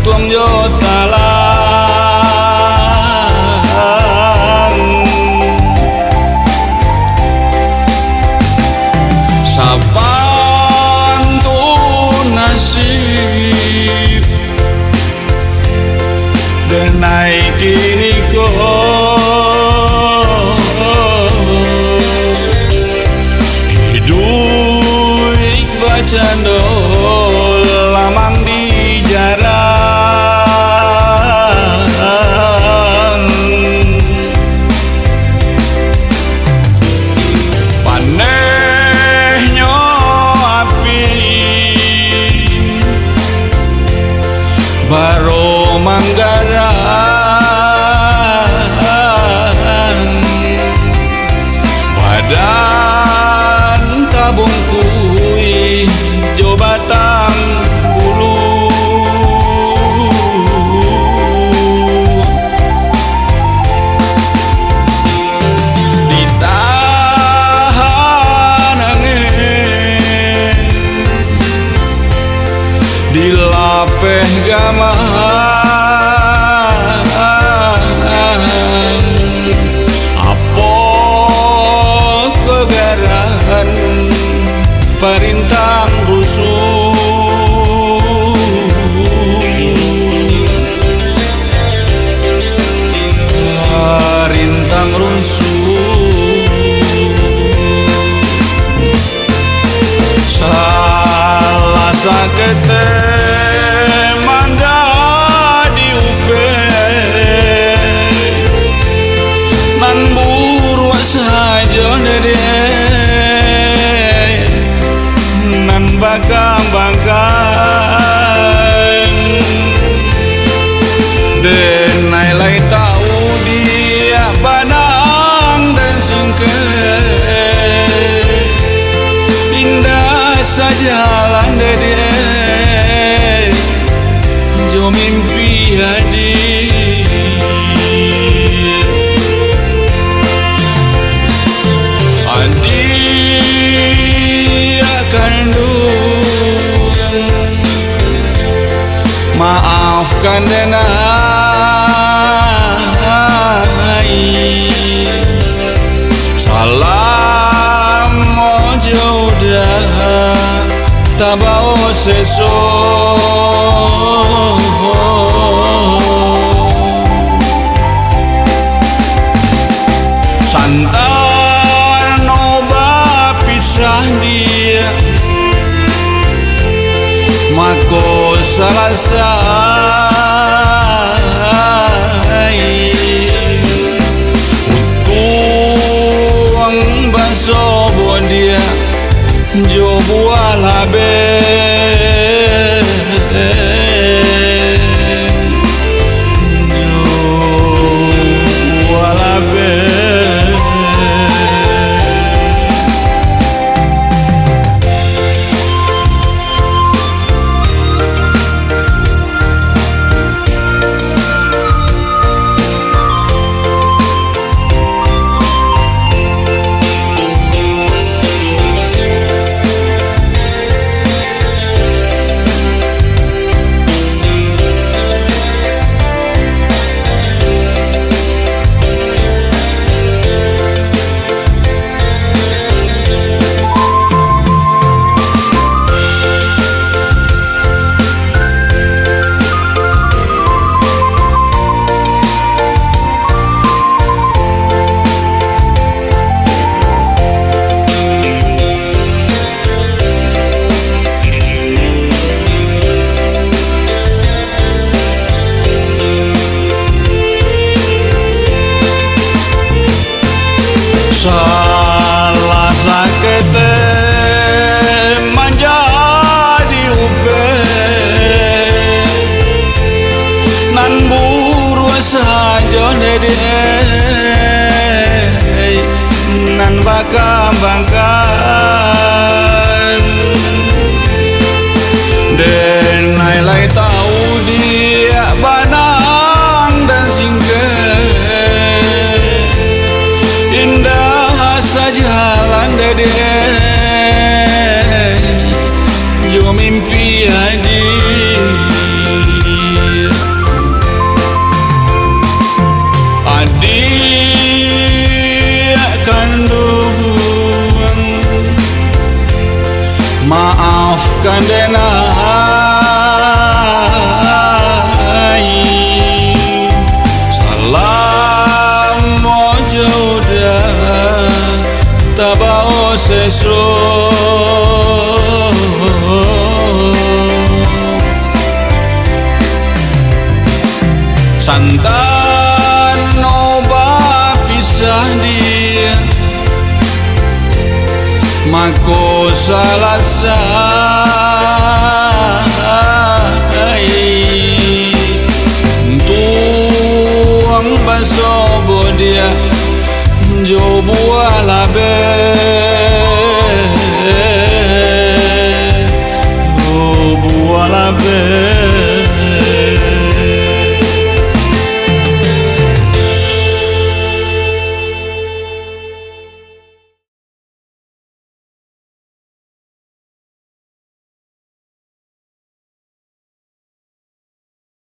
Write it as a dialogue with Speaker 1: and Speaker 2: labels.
Speaker 1: tuang jo talang sabantu nasib denai kini ko hidup bacandol lamang di jaran panehnya api baro manggaran badan tabung kui jo batang bulu ditahan angin dilapeh gaman apa kegarahan perintang rusuh perintang rusuh salah sakete manda diupe nan buru saja dede bakang-bakang denai lai tahu dia banang dan singket indah sajalan dede jo mimpi hadir maafkan denai salam mojo dah tabao seso santan oba pisah dia mako salasai tuang baso bondia jo buah labe jo buah labe salah sakete manjadi upe nan buru saja dede nan bakang-bakang denai lai tahu dia banang dan singket indah sajalan dede jo mimpi hadir kandenai salam mojo udah tabao sesro santan oba pisah dia mako salah tuang baso bodia jo buah labe buah labe